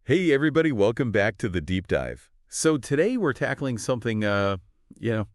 Hey everybody, welcome back to the deep dive. So today we're tackling something, you know,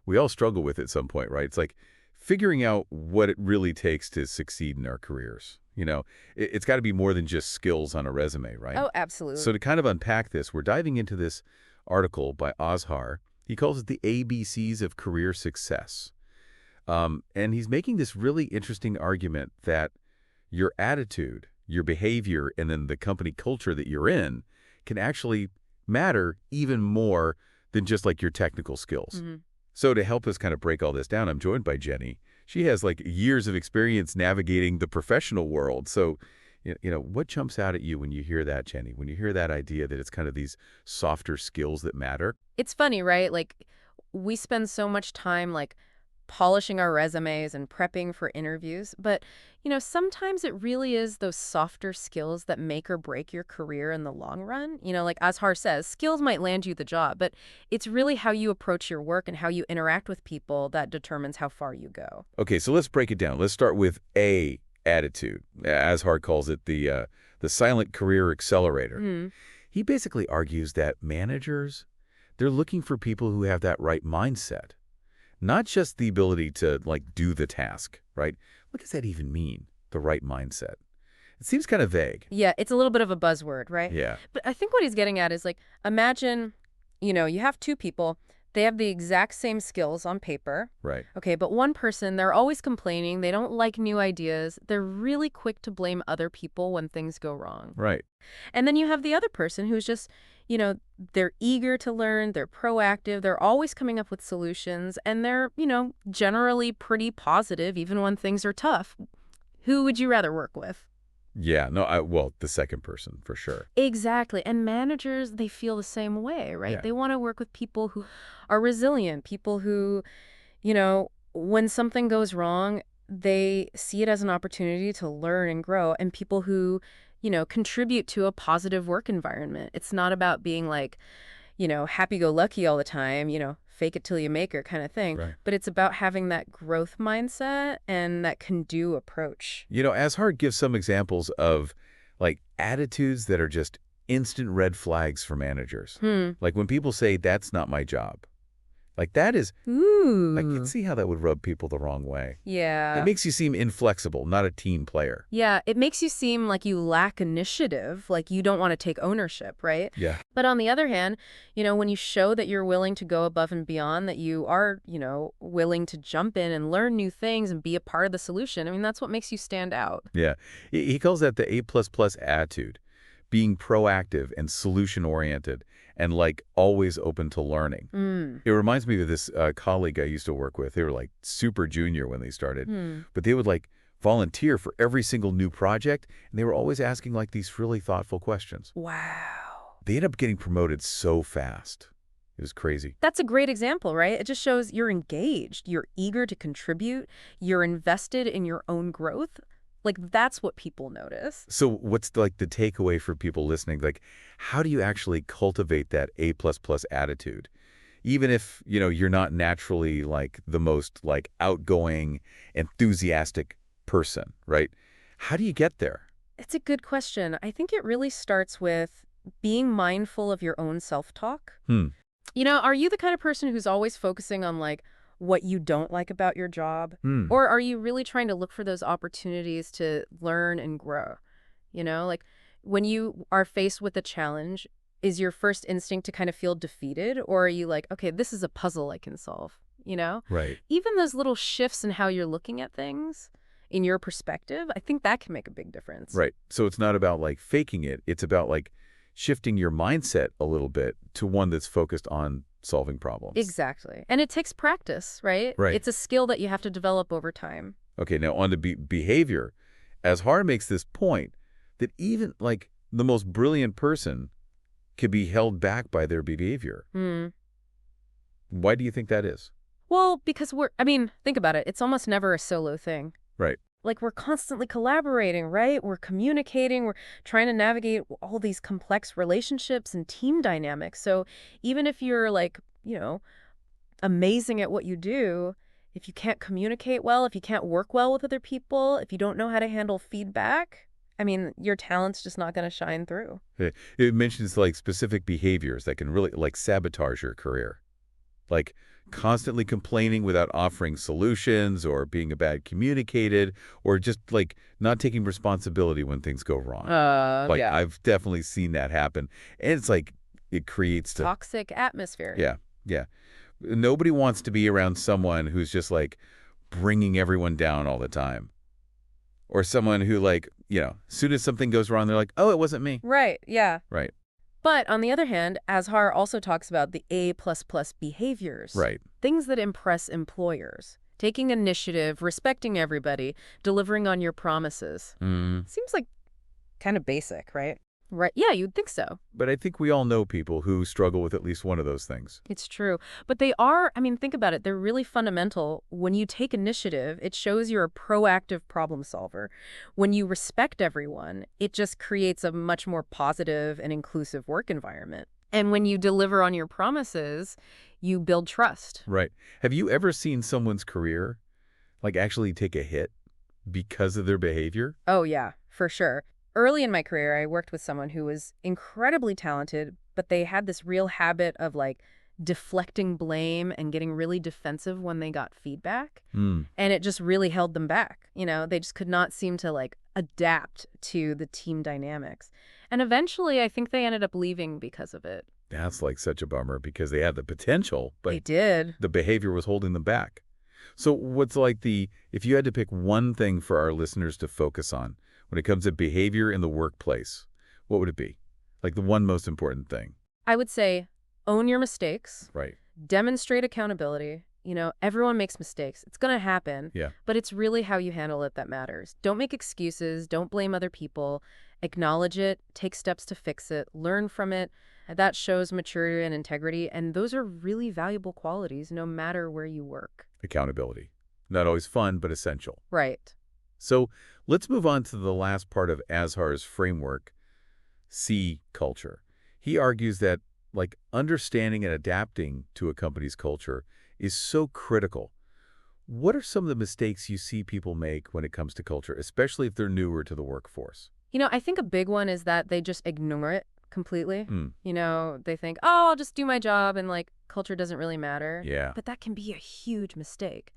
we all struggle with at some point, right? It's like figuring out what it really takes to succeed in our careers. It's got to be more than just skills on a resume, right? Oh, absolutely. So to kind of unpack this, we're diving into this article by Azhar. He calls it the ABCs of career success. And he's making this really interesting argument that your attitude, your behavior, and then the company culture that you're in can actually matter even more than just like your technical skills. hmm So to help us kind of break all this down, I'm joined by Jenny. She has like years of experience navigating the professional world. So, what jumps out at you when you hear that, Jenny? When you hear that idea that it's kind of these softer skills that matter? It's funny, right? Like, we spend so much time, like, polishing our resumes and prepping for interviews. But, sometimes it really is those softer skills that make or break your career in the long run. Like Azhar says, skills might land you the job, but it's really how you approach your work and how you interact with people that determines how far you go. Okay, so let's break it down. Let's start with A, attitude. Ashar calls it the silent career accelerator. Mm. He basically argues that managers, they're looking for people who have that right mindset, not just the ability to like do the task, right? What does that even mean, the right mindset? It seems kind of vague. Yeah, it's a little bit of a buzzword, right? Yeah, But I think what he's getting at is like, imagine, you have two people, they have the exact same skills on paper. right. Okay, but one person, they're always complaining, they don't like new ideas, they're really quick to blame other people when things go wrong. Right. And then you have the other person who's just, they're eager to learn, they're proactive, they're always coming up with solutions, and they're, generally pretty positive even when things are tough. Who would you rather work with? Yeah, no, well, the second person for sure. Exactly. And managers, they feel the same way, right? Yeah. They want to work with people who are resilient, people who, when something goes wrong, they see it as an opportunity to learn and grow, and people who, contribute to a positive work environment. It's not about being like, happy-go-lucky all the time, fake it till you make it kind of thing. Right. But it's about having that growth mindset and that can-do approach. Ashar gives some examples of like attitudes that are just instant red flags for managers. Hmm. Like when people say, that's not my job. Like that is, I can Ooh. see how that would rub people the wrong way. It Yeah. makes you seem inflexible, not a team player. Yeah, it makes you seem like you lack initiative, like you don't want to take ownership, right? Yeah. But on the other hand, when you show that you're willing to go above and beyond, that you are, willing to jump in and learn new things and be a part of the solution, I mean, that's what makes you stand out. Yeah. He calls that the A++ attitude, being proactive and solution-oriented and like always open to learning. Mm. It reminds me of this colleague I used to work with. They were like super junior when they started, Hmm. but they would like volunteer for every single new project, and they were always asking like these really thoughtful questions. Wow. They ended up getting promoted so fast. It was crazy. That's a great example, right? It just shows you're engaged, you're eager to contribute, you're invested in your own growth. Like, that's what people notice. So what's like the takeaway for people listening? Like, how do you actually cultivate that A++ attitude? Even if, you're not naturally like the most like outgoing, enthusiastic person, right? How do you get there? It's a good question. I think it really starts with being mindful of your own self-talk. Hmm. Are you the kind of person who's always focusing on like what you don't like about your job? Hmm. Or are you really trying to look for those opportunities to learn and grow? Like when you are faced with a challenge, is your first instinct to kind of feel defeated? Or are you like, okay, this is a puzzle I can solve, Right. Even those little shifts in how you're looking at things, in your perspective, I think that can make a big difference. Right. So it's not about like faking it. It's about like shifting your mindset a little bit to one that's focused on solving problems. Exactly. And it takes practice, right? Right. It's a skill that you have to develop over time. Okay, now on to behavior. Azhar makes this point that even like the most brilliant person can be held back by their behavior. Hmm. Why do you think that is? Well, because think about it. It's almost never a solo thing. Right. Like we're constantly collaborating, right? We're communicating, we're trying to navigate all these complex relationships and team dynamics. So even if you're like, amazing at what you do, if you can't communicate well, if you can't work well with other people, if you don't know how to handle feedback, I mean, your talent's just not going to shine through. It mentions like specific behaviors that can really like sabotage your career. Like constantly complaining without offering solutions or being a bad communicated or just like not taking responsibility when things go wrong. Like Yeah. I've definitely seen that happen. And it's like it creates the Toxic atmosphere. yeah, yeah. Nobody wants to be around someone who's just like bringing everyone down all the time. Or someone who like, as soon as something goes wrong, they're like, "Oh, it wasn't me." Right, yeah. Right. But on the other hand, Azhar also talks about the A++ behaviors, Right. things that impress employers. Taking initiative, respecting everybody, delivering on your promises. Mm. Seems like kind of basic, right? Right. Yeah, you'd think so. But I think we all know people who struggle with at least one of those things. It's true. But they are, I mean, think about it. They're really fundamental. When you take initiative, it shows you're a proactive problem solver. When you respect everyone, it just creates a much more positive and inclusive work environment. And when you deliver on your promises, you build trust. Right. Have you ever seen someone's career like actually take a hit because of their behavior? Oh, yeah, for sure. Early in my career, I worked with someone who was incredibly talented, but they had this real habit of like deflecting blame and getting really defensive when they got feedback. Hmm. And it just really held them back. They just could not seem to like adapt to the team dynamics. And eventually, I think they ended up leaving because of it. That's like such a bummer because they had the potential, but They did. the behavior was holding them back. So what's like if you had to pick one thing for our listeners to focus on when it comes to behavior in the workplace, what would it be? Like the one most important thing. I would say own your mistakes, Right. demonstrate accountability. Everyone makes mistakes. It's going to happen. Yeah. But it's really how you handle it that matters. Don't make excuses. Don't blame other people. Acknowledge it. Take steps to fix it. Learn from it. That shows maturity and integrity. And those are really valuable qualities no matter where you work. Accountability. Not always fun, but essential. Right. So let's move on to the last part of Azhar's framework, C, culture. He argues that like understanding and adapting to a company's culture is so critical. What are some of the mistakes you see people make when it comes to culture, especially if they're newer to the workforce? I think a big one is that they just ignore it completely. Hmm. They think, oh, I'll just do my job and like culture doesn't really matter. Yeah. But that can be a huge mistake.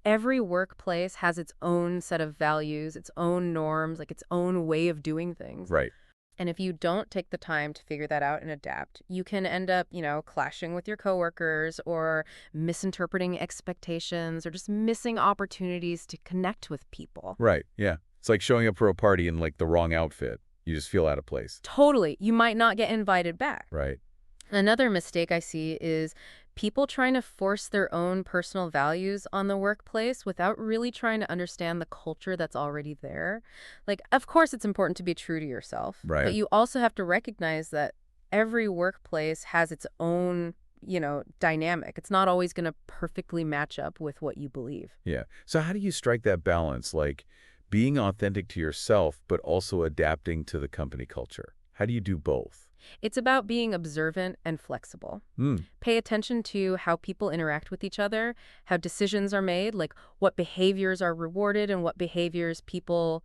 Every workplace has its own set of values, its own norms, like its own way of doing things. Right. And if you don't take the time to figure that out and adapt, you can end up, clashing with your coworkers or misinterpreting expectations or just missing opportunities to connect with people. Right. Yeah. It's like showing up for a party in like the wrong outfit. You just feel out of place. Totally. You might not get invited back. Right. Another mistake I see is people trying to force their own personal values on the workplace without really trying to understand the culture that's already there. Like, of course, it's important to be true to yourself, Right. but you also have to recognize that every workplace has its own, dynamic. It's not always going to perfectly match up with what you believe. Yeah. So how do you strike that balance, like being authentic to yourself, but also adapting to the company culture? How do you do both? It's about being observant and flexible. Hmm. Pay attention to how people interact with each other, how decisions are made, like what behaviors are rewarded and what behaviors people,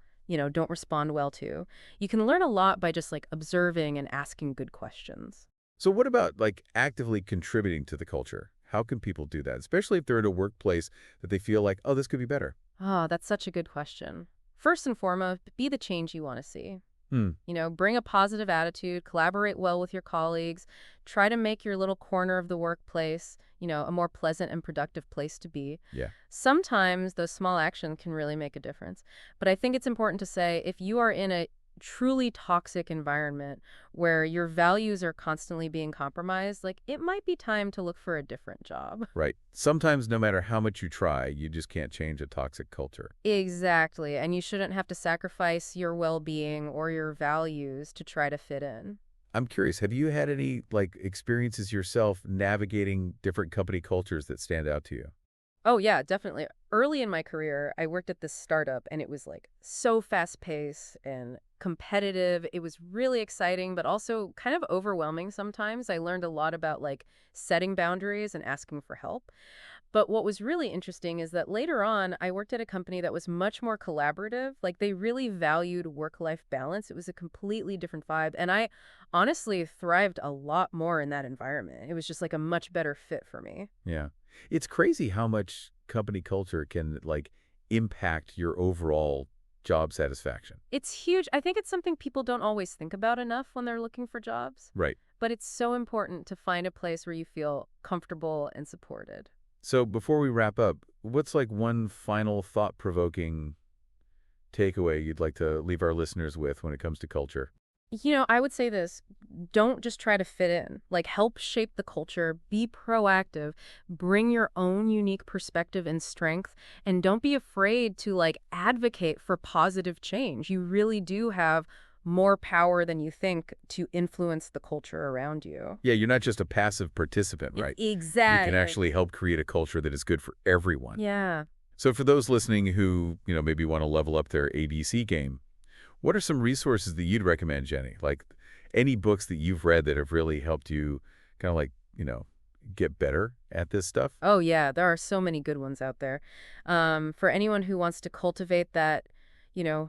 don't respond well to. You can learn a lot by just like observing and asking good questions. So what about like actively contributing to the culture? How can people do that, especially if they're in a workplace that they feel like, oh, this could be better? Oh, that's such a good question. First and foremost, be the change you want to see. Hmm. Bring a positive attitude, collaborate well with your colleagues, try to make your little corner of the workplace, a more pleasant and productive place to be. Yeah. Sometimes those small actions can really make a difference. But I think it's important to say if you are in a truly toxic environment where your values are constantly being compromised, like it might be time to look for a different job. Right. Sometimes no matter how much you try, you just can't change a toxic culture. Exactly. And you shouldn't have to sacrifice your well-being or your values to try to fit in. I'm curious, have you had any like experiences yourself navigating different company cultures that stand out to you? Oh, yeah, definitely. Early in my career, I worked at this startup and it was like so fast paced and competitive. It was really exciting, but also kind of overwhelming sometimes. I learned a lot about like setting boundaries and asking for help. But what was really interesting is that later on, I worked at a company that was much more collaborative. Like they really valued work-life balance. It was a completely different vibe. And I honestly thrived a lot more in that environment. It was just like a much better fit for me. Yeah. It's crazy how much company culture can, like, impact your overall job satisfaction. It's huge. I think it's something people don't always think about enough when they're looking for jobs. Right. But it's so important to find a place where you feel comfortable and supported. So before we wrap up, what's like one final thought-provoking takeaway you'd like to leave our listeners with when it comes to culture? I would say this, don't just try to fit in. Like, help shape the culture, be proactive, bring your own unique perspective and strength, and don't be afraid to, like, advocate for positive change. You really do have more power than you think to influence the culture around you. Yeah, you're not just a passive participant, right? You can Exactly. actually help create a culture that is good for everyone. Yeah. So for those listening who, maybe want to level up their ABC game, what are some resources that you'd recommend, Jenny? Like any books that you've read that have really helped you kind of like, get better at this stuff? Oh, yeah, there are so many good ones out there. For anyone who wants to cultivate that,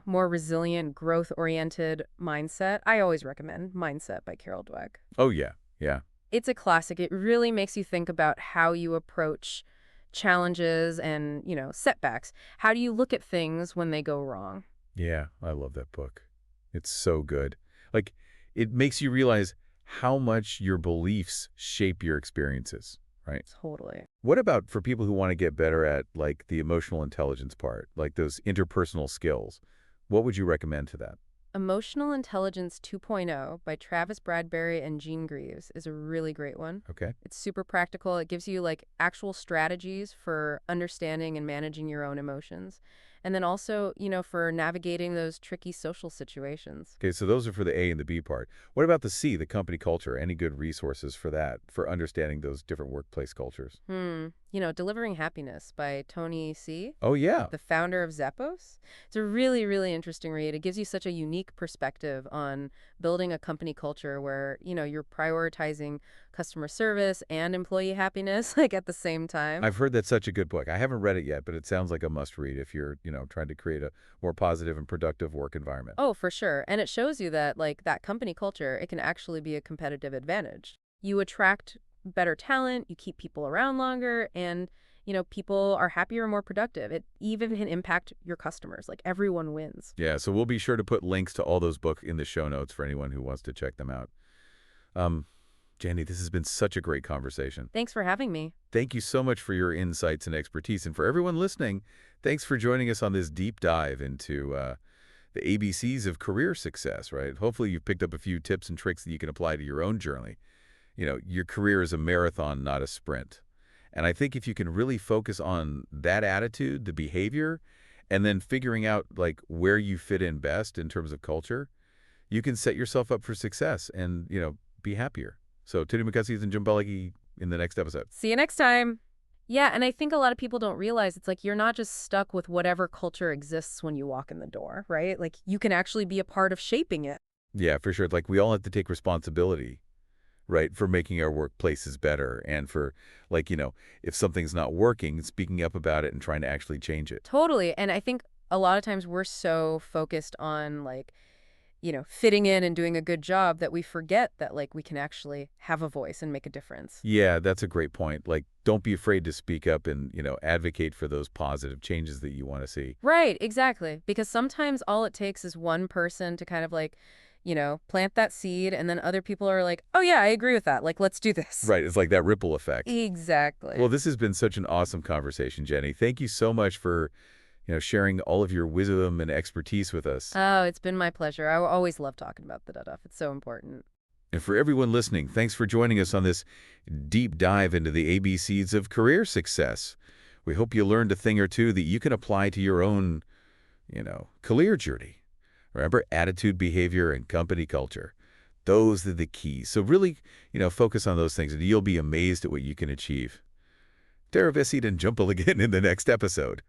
more resilient, growth-oriented mindset, I always recommend Mindset by Carol Dweck. Oh, yeah. Yeah. It's a classic. It really makes you think about how you approach challenges and, setbacks. How do you look at things when they go wrong? Yeah, I love that book. It's so good. Like, it makes you realize how much your beliefs shape your experiences, right? Totally. What about for people who want to get better at, like, the emotional intelligence part, like those interpersonal skills? What would you recommend to that? Emotional Intelligence 2.0 by Travis Bradbury and Jean Greaves is a really great one. Okay. It's super practical. It gives you like actual strategies for understanding and managing your own emotions. And then also, for navigating those tricky social situations. Okay, so those are for the A and the B part. What about the C, the company culture? Any good resources for that, for understanding those different workplace cultures? Delivering Happiness by Tony C., Oh, yeah. the founder of Zappos. It's a really, really interesting read. It gives you such a unique perspective on building a company culture where, you're prioritizing customer service and employee happiness like at the same time. I've heard that's such a good book. I haven't read it yet, but it sounds like a must-read if you're, trying to create a more positive and productive work environment. Oh, for sure. And it shows you that like that company culture, it can actually be a competitive advantage. You attract better talent, you keep people around longer, and people are happier and more productive. It even can impact your customers. Like everyone wins. Yeah, so we'll be sure to put links to all those books in the show notes for anyone who wants to check them out. Um, Jenny, this has been such a great conversation. Thanks for having me. Thank you so much for your insights and expertise. And for everyone listening, thanks for joining us on this deep dive into the ABCs of career success, right? Hopefully you've picked up a few tips and tricks that you can apply to your own journey. Your career is a marathon, not a sprint. And I think if you can really focus on that attitude, the behavior, and then figuring out like where you fit in best in terms of culture, you can set yourself up for success and, be happier. So, Tony McCuskey and Jim Bellegi in the next episode. See you next time. Yeah, and I think a lot of people don't realize it's like you're not just stuck with whatever culture exists when you walk in the door, right? Like you can actually be a part of shaping it. Yeah, for sure. Like we all have to take responsibility, right, for making our workplaces better and for, like, if something's not working, speaking up about it and trying to actually change it. Totally. And I think a lot of times we're so focused on like, fitting in and doing a good job that we forget that like we can actually have a voice and make a difference. Yeah, that's a great point. Like, don't be afraid to speak up and, advocate for those positive changes that you want to see. Right, exactly. Because sometimes all it takes is one person to kind of like, plant that seed and then other people are like, "Oh yeah, I agree with that. Like, let's do this." Right, it's like that ripple effect. Exactly. Well, this has been such an awesome conversation, Jenny. Thank you so much for, sharing all of your wisdom and expertise with us. Oh, it's been my pleasure. I always love talking about the stuff. It's so important. And for everyone listening, thanks for joining us on this deep dive into the ABCs of career success. We hope you learned a thing or two that you can apply to your own, career journey. Remember, attitude, behavior, and company culture. Those are the keys. So really, focus on those things, and you'll be amazed at what you can achieve. Terra Visit and Jumpel again in the next episode.